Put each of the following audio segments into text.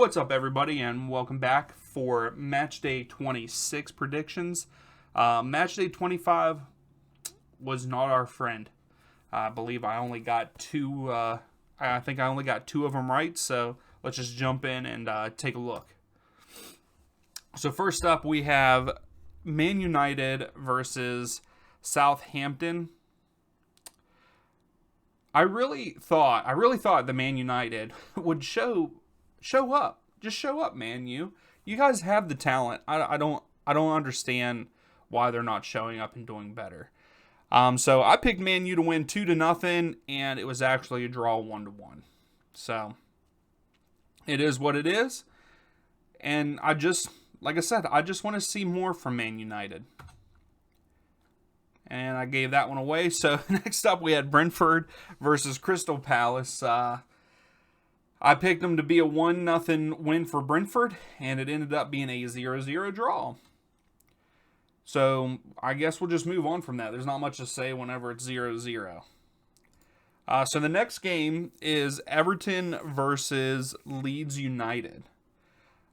What's up, everybody, and welcome back for Matchday 26 predictions. Matchday 25 was not our friend. I believe I only got two. I think I only got two of them right. So let's just jump in and take a look. So first up, we have Man United versus Southampton. I really thought the Man United would show up. Just show up, Man U. You guys have the talent. I don't understand why they're not showing up and doing better. So I picked Man U to win 2-0, and it was actually a draw 1-1. So it is what it is. And like I said, I just want to see more from Man United. And I gave that one away. So next up, we had Brentford versus Crystal Palace. I picked them to be a 1-0 win for Brentford, and it ended up being a 0-0 draw. So I guess we'll just move on from that. There's not much to say whenever it's 0-0. So the next game is Everton versus Leeds United.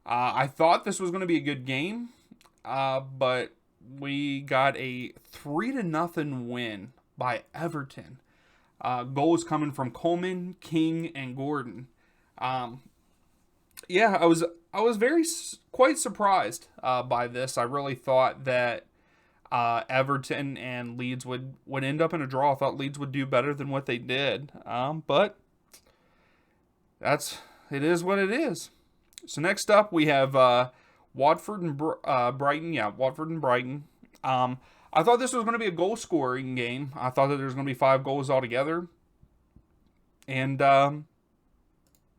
I thought this was going to be a good game, but we got a 3-0 win by Everton. Goals coming from Coleman, King, and Gordon. I was quite surprised by this. I really thought that Everton and Leeds would end up in a draw. I thought Leeds would do better than what they did. But it is what it is. So next up, we have Watford and Brighton. Yeah, Watford and Brighton. I thought this was going to be a goal-scoring game. I thought that there was going to be 5 goals altogether. And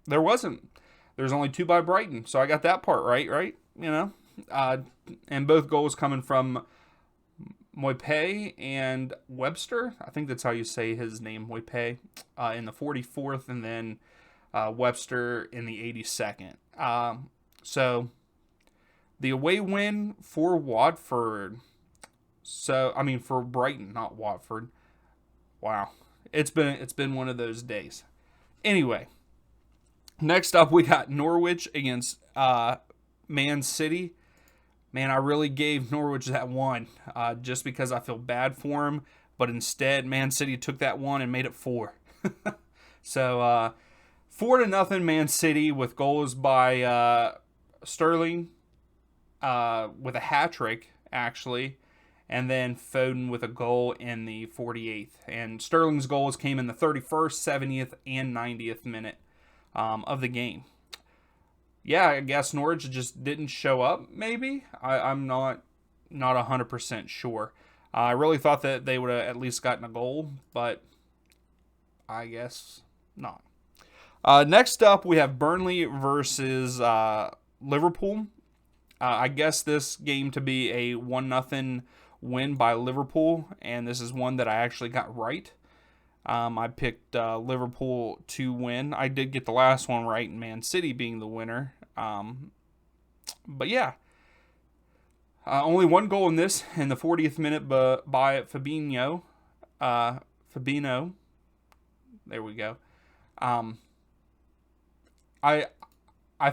there wasn't. There's only 2 by Brighton. So I got that part right? You know? And both goals coming from Moype and Webster. I think that's how you say his name, Moype, in the 44th, and then Webster in the 82nd. So the away win for Watford. For Brighton, not Watford. Wow. It's been one of those days. Anyway, next up we got Norwich against Man City. Man, I really gave Norwich that one just because I feel bad for him. But instead, Man City took that one and made it 4. So 4-0 Man City with goals by Sterling with a hat-trick, actually. And then Foden with a goal in the 48th. And Sterling's goals came in the 31st, 70th, and 90th minute of the game. Yeah, I guess Norwich just didn't show up, maybe. I'm not 100% sure. I really thought that they would have at least gotten a goal, but I guess not. Next up, we have Burnley versus Liverpool. I guess this game to be a 1-0 win by Liverpool, and this is one that I actually got right. I picked Liverpool to win. I did get the last one right, Man City being the winner. But yeah, only one goal in this in the 40th minute by Fabinho. Fabinho. There we go. I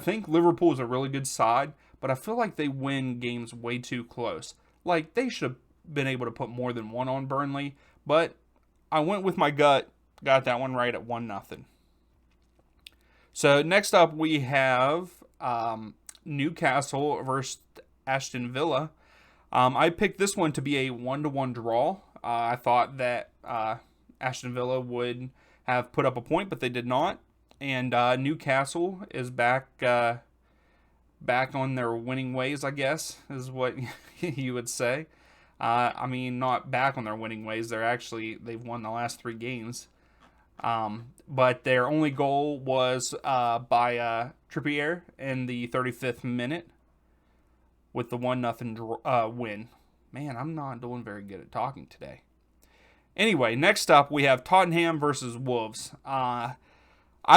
think Liverpool is a really good side, but I feel like they win games way too close. Like, they should have been able to put more than one on Burnley, but I went with my gut, got that one right at 1-0. So next up we have Newcastle versus Ashton Villa. I picked this one to be a 1-1 draw. I thought that Ashton Villa would have put up a point, but they did not. And Newcastle is back on their winning ways, I guess, is what you would say. Not back on their winning ways. They've won the last 3 games. But their only goal was by Trippier in the 35th minute with the 1-0 win. Man, I'm not doing very good at talking today. Anyway, next up we have Tottenham versus Wolves. I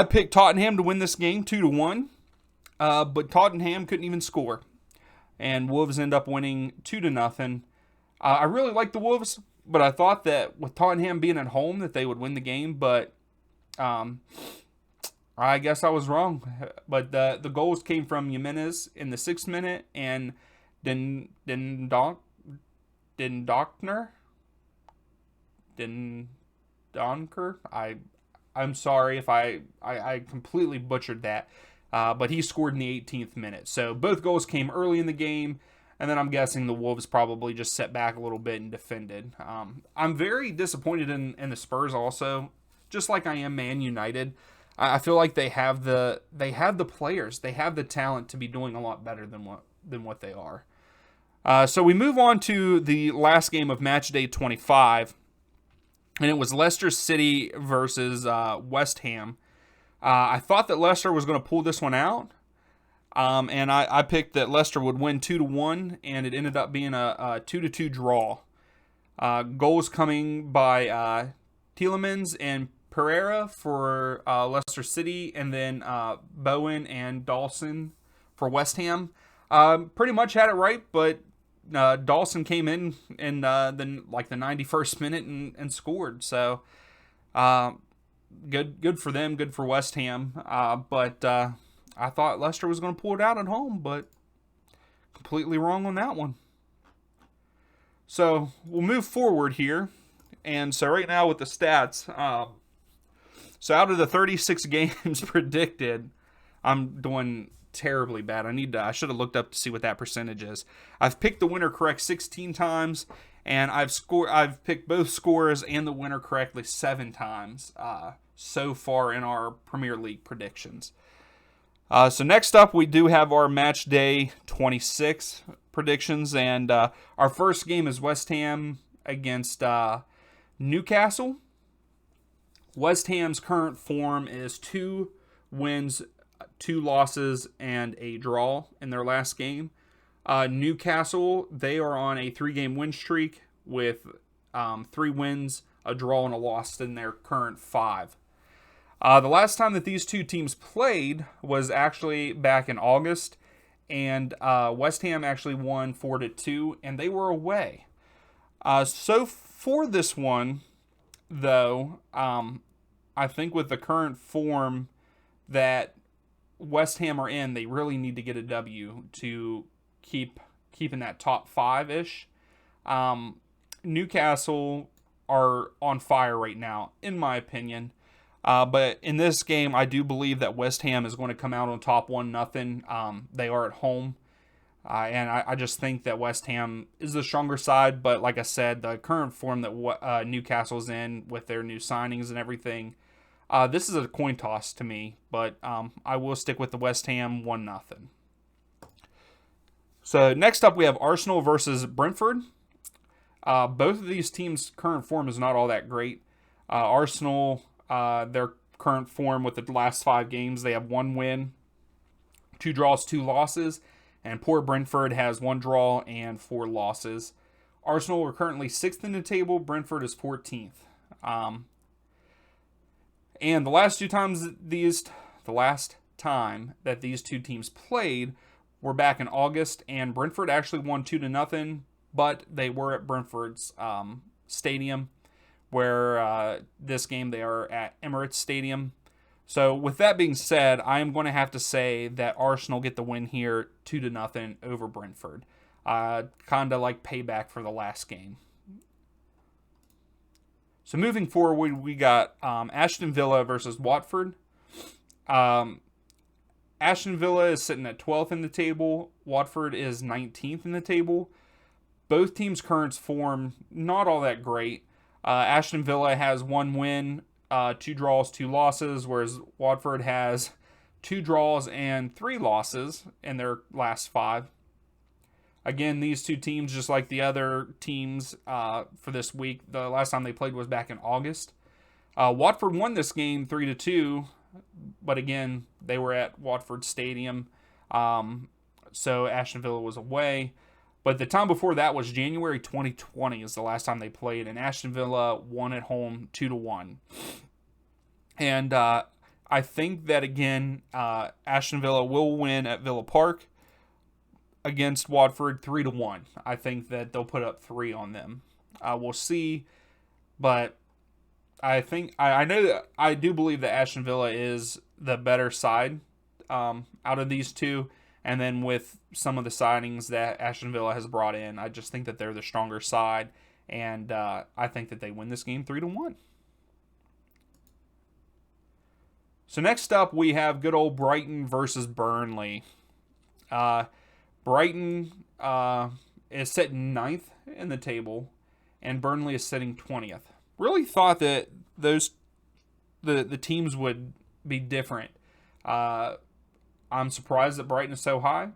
picked Tottenham to win this game 2-1. But Tottenham couldn't even score. And Wolves end up winning 2-0. I really like the Wolves, but I thought that with Tottenham being at home that they would win the game. But I guess I was wrong. But the goals came from Jimenez in the 6th minute and Donkner? Donker? I'm sorry if I completely butchered that. But he scored in the 18th minute. So both goals came early in the game. And then I'm guessing the Wolves probably just set back a little bit and defended. I'm very disappointed in the Spurs also, just like I am Man United. I feel like they have the players, they have the talent to be doing a lot better than what they are. So we move on to the last game of Matchday 25, and it was Leicester City versus West Ham. I thought that Leicester was going to pull this one out. And I picked that Leicester would win 2-1, and it ended up being a 2-2 draw. Goals coming by Tielemans and Pereira for Leicester City, and then Bowen and Dawson for West Ham. Pretty much had it right, but Dawson came in the 91st minute and scored. So good for them, good for West Ham. But I thought Leicester was going to pull it out at home, but completely wrong on that one. So we'll move forward here. And so right now with the stats, so out of the 36 games predicted, I'm doing terribly bad. I should have looked up to see what that percentage is. I've picked the winner correct 16 times, and I've picked both scorers and the winner correctly 7 times so far in our Premier League predictions. So next up, we do have our Match Day 26 predictions, and our first game is West Ham against Newcastle. West Ham's current form is 2 wins, 2 losses, and a draw in their last game. Newcastle, they are on a 3-game win streak with 3 wins, a draw, and a loss in their current 5. The last time that these two teams played was actually back in August, and West Ham actually won 4-2, and they were away. So for this one, though, I think with the current form that West Ham are in, they really need to get a W to keep in that top 5-ish. Newcastle are on fire right now, in my opinion. But in this game, I do believe that West Ham is going to come out on top 1-0. They are at home. And I just think that West Ham is the stronger side. But like I said, the current form that Newcastle's in with their new signings and everything, this is a coin toss to me. But I will stick with the West Ham 1-0. So next up, we have Arsenal versus Brentford. Both of these teams' current form is not all that great. Arsenal... their current form with the last 5 games, they have 1 win, 2 draws, 2 losses, and poor Brentford has 1 draw and 4 losses. Arsenal are currently 6th in the table. Brentford is 14th. And the last time that these two teams played were back in August, and Brentford actually won 2-0, but they were at Brentford's stadium. Where this game they are at Emirates Stadium. So with that being said, I am going to have to say that Arsenal get the win here 2-0 over Brentford. Kind of like payback for the last game. So moving forward, we got Ashton Villa versus Watford. Ashton Villa is sitting at 12th in the table. Watford is 19th in the table. Both teams' current form not all that great. Ashton Villa has 1 win, 2 draws, 2 losses, whereas Watford has 2 draws and 3 losses in their last 5. Again, these two teams, just like the other teams for this week, the last time they played was back in August. Watford won this game 3-2, but again, they were at Watford Stadium, so Ashton Villa was away. But the time before that was January 2020 is the last time they played, and Ashton Villa won at home 2-1. And I think that, again, Ashton Villa will win at Villa Park against Watford 3-1. I think that they'll put up 3 on them. We'll see, but I think I know that I do believe that Ashton Villa is the better side out of these two. And then with some of the signings that Ashton Villa has brought in, I just think that they're the stronger side. And I think that they win this game 3-1. So next up, we have good old Brighton versus Burnley. Brighton is sitting 9th in the table, and Burnley is sitting 20th. Really thought that the teams would be different. I'm surprised that Brighton is so high,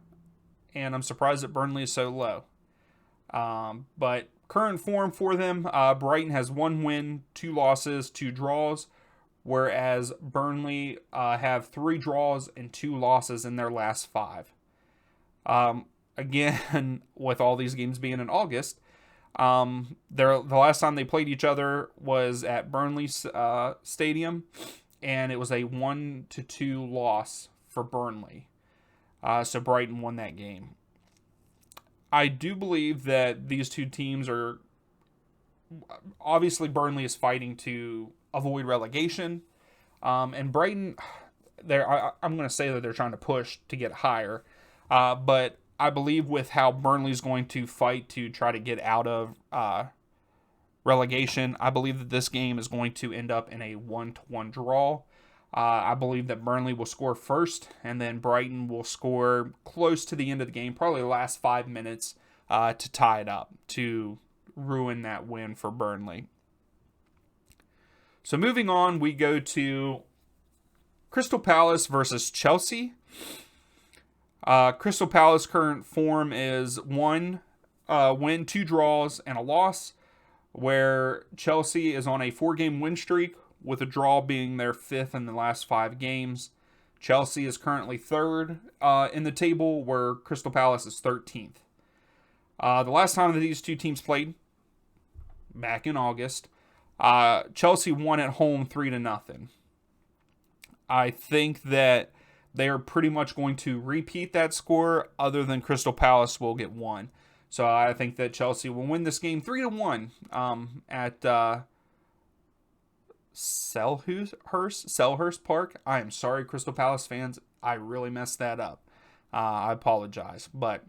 and I'm surprised that Burnley is so low. But current form for them, Brighton has 1 win, 2 losses, 2 draws, whereas Burnley have 3 draws and 2 losses in their last 5. Again, with all these games being in August, the last time they played each other was at Burnley's stadium, and it was a 1-2 loss for Burnley. So Brighton won that game. I do believe that these two teams are... Obviously, Burnley is fighting to avoid relegation. And Brighton, I'm going to say that they're trying to push to get higher. But I believe with how Burnley's going to fight to try to get out of relegation, I believe that this game is going to end up in a 1-1 draw. I believe that Burnley will score first, and then Brighton will score close to the end of the game, probably the last 5 minutes, to tie it up, to ruin that win for Burnley. So moving on, we go to Crystal Palace versus Chelsea. Crystal Palace current form is 1 win, 2 draws, and a loss, where Chelsea is on a 4-game win streak, with a draw being their 5th in the last 5 games. Chelsea is currently 3rd in the table, where Crystal Palace is 13th. The last time that these two teams played, back in August, Chelsea won at home 3-0. I think that they are pretty much going to repeat that score, other than Crystal Palace will get 1. So I think that Chelsea will win this game 3-1 at Selhurst Park. I am sorry, Crystal Palace fans. I really messed that up. I apologize. But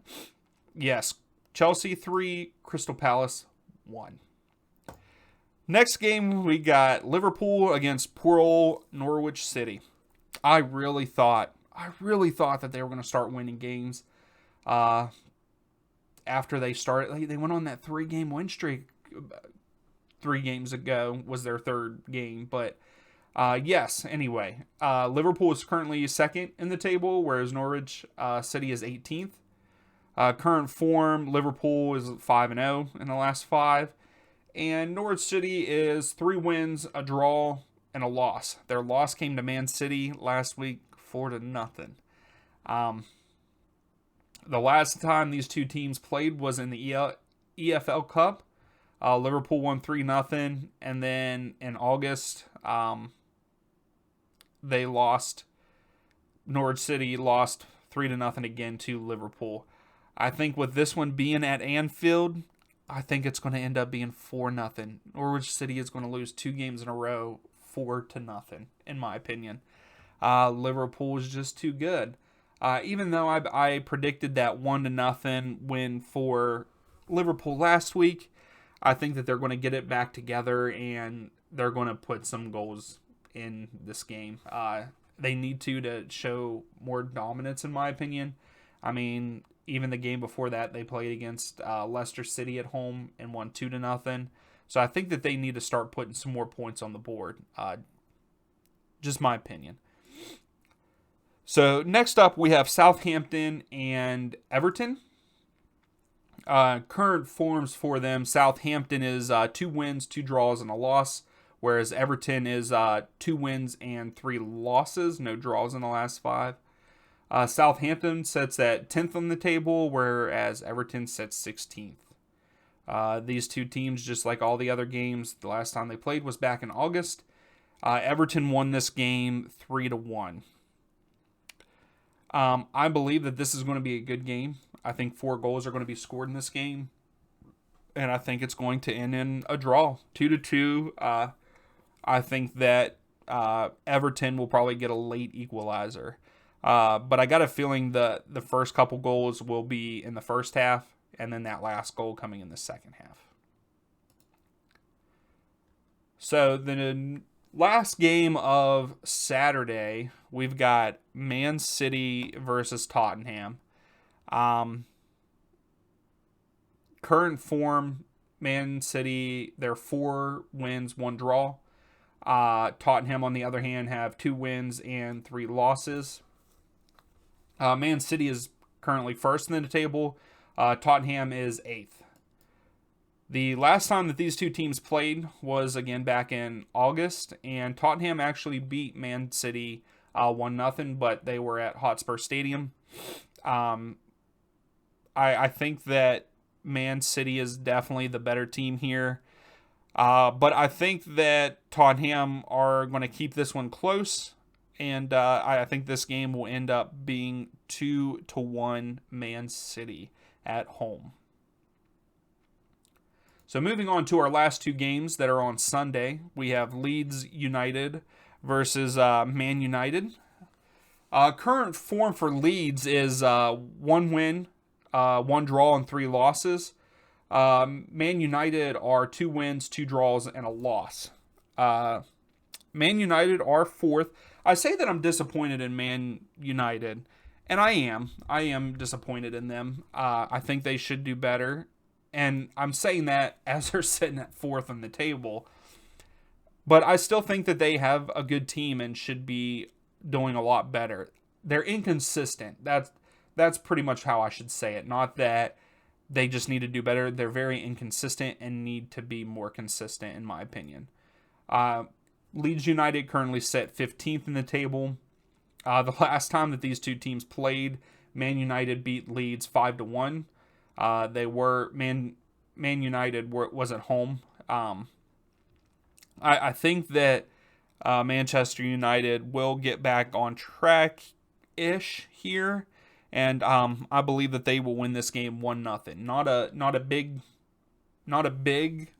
yes, Chelsea 3, Crystal Palace 1. Next game, we got Liverpool against poor old Norwich City. I really thought that they were going to start winning games after they started. They went on that 3-game win streak 3 games ago, was their 3rd game. But yes, anyway, Liverpool is currently 2nd in the table, whereas Norwich City is 18th. Current form, Liverpool is 5-0 in the last 5. And Norwich City is 3 wins, a draw, and a loss. Their loss came to Man City last week, 4-0. The last time these two teams played was in the EFL Cup. Liverpool won 3-0, and then in August, they lost. Norwich City lost 3-0 again to Liverpool. I think with this one being at Anfield, I think it's going to end up being 4-0. Norwich City is going to lose 2 games in a row, 4-0, in my opinion. Liverpool is just too good. Even though I predicted that 1-0 win for Liverpool last week, I think that they're going to get it back together and they're going to put some goals in this game. They need to show more dominance, in my opinion. I mean, even the game before that, they played against Leicester City at home and won 2-0. So I think that they need to start putting some more points on the board. Just my opinion. So next up, we have Southampton and Everton. Current forms for them, Southampton is 2 wins, 2 draws, and a loss, whereas Everton is 2 wins and 3 losses, no draws in the last 5. Southampton sits at 10th on the table, whereas Everton sits 16th. These two teams, just like all the other games, the last time they played was back in August. Everton won this game 3-1. I believe that this is going to be a good game. I think 4 goals are going to be scored in this game. And I think it's going to end in a draw, 2-2. I think that Everton will probably get a late equalizer. But I got a feeling the first couple goals will be in the first half, and then that last goal coming in the second half. So the last game of Saturday, we've got Man City versus Tottenham. Current form, Man City, they're 4 wins, 1 draw. Tottenham, on the other hand, have 2 wins and 3 losses. Man City is currently first in the table. Tottenham is 8th. The last time that these two teams played was, again, back in August, and Tottenham actually beat Man City 1-0, but they were at Hotspur Stadium. I think that Man City is definitely the better team here. But I think that Tottenham are going to keep this one close, and I think this game will end up being 2-1 Man City at home. So moving on to our last 2 games that are on Sunday, we have Leeds United versus Man United. Current form for Leeds is 1 win, 1 draw, and 3 losses. Man United are 2 wins, 2 draws, and a loss. Man United are 4th. I say that I'm disappointed in Man United, and I am. I am disappointed in them. I think they should do better. And I'm saying that as they're sitting at 4th on the table. But I still think that they have a good team and should be doing a lot better. They're inconsistent. That's pretty much how I should say it. Not that they just need to do better. They're very inconsistent and need to be more consistent, in my opinion. Leeds United currently sit 15th in the table. The last time that these two teams played, Man United beat Leeds 5-1. Man United was at home. I think that Manchester United will get back on track-ish here, and I believe that they will win this game 1-0. Not a big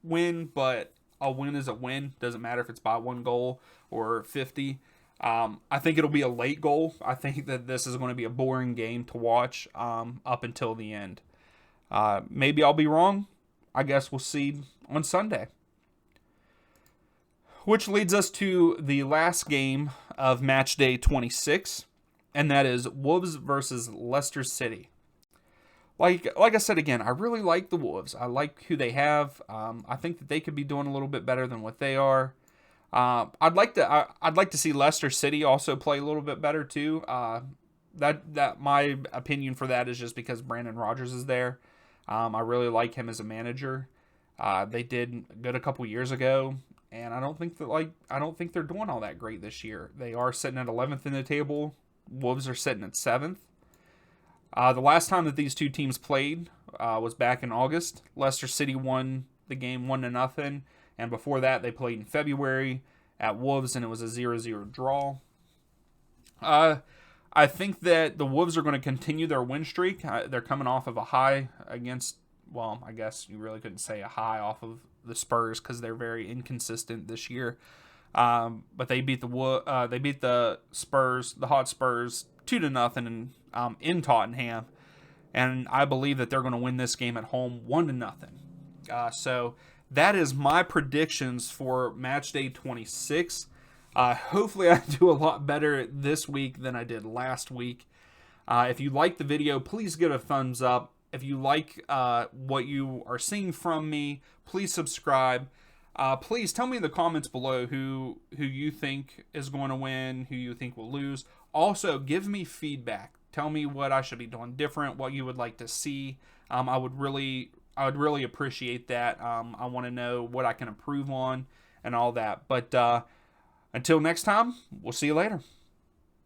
win, but a win is a win. Doesn't matter if it's by 1 goal or 50. I think it'll be a late goal. I think that this is going to be a boring game to watch up until the end. Maybe I'll be wrong. I guess we'll see on Sunday. Which leads us to the last game of Matchday 26, and that is Wolves versus Leicester City. Like I said again, I really like the Wolves. I like who they have. I think that they could be doing a little bit better than what they are. I'd like to see Leicester City also play a little bit better too. That my opinion for that is just because Brandon Rodgers is there. I really like him as a manager. They did good a couple years ago, and I don't think they're doing all that great this year. They are sitting at 11th in the table. Wolves are sitting at 7th. The last time that these two teams played was back in August. Leicester City won the game 1-0. And before that, they played in February at Wolves, and it was a 0-0 draw. I think that the Wolves are going to continue their win streak. They're coming off of a high against, well, I guess you really couldn't say a high off of the Spurs because they're very inconsistent this year. But they beat the Spurs, the Hot Spurs, 2-0 in Tottenham, and I believe that they're going to win this game at home 1-0. So that is my predictions for Matchday 26. Hopefully I do a lot better this week than I did last week. If you like the video, please give it a thumbs up. If you like what you are seeing from me, please subscribe. Please tell me in the comments below who you think is going to win, who you think will lose. Also, give me feedback. Tell me what I should be doing different, what you would like to see. I would really appreciate that. I want to know what I can improve on and all that. But until next time, we'll see you later.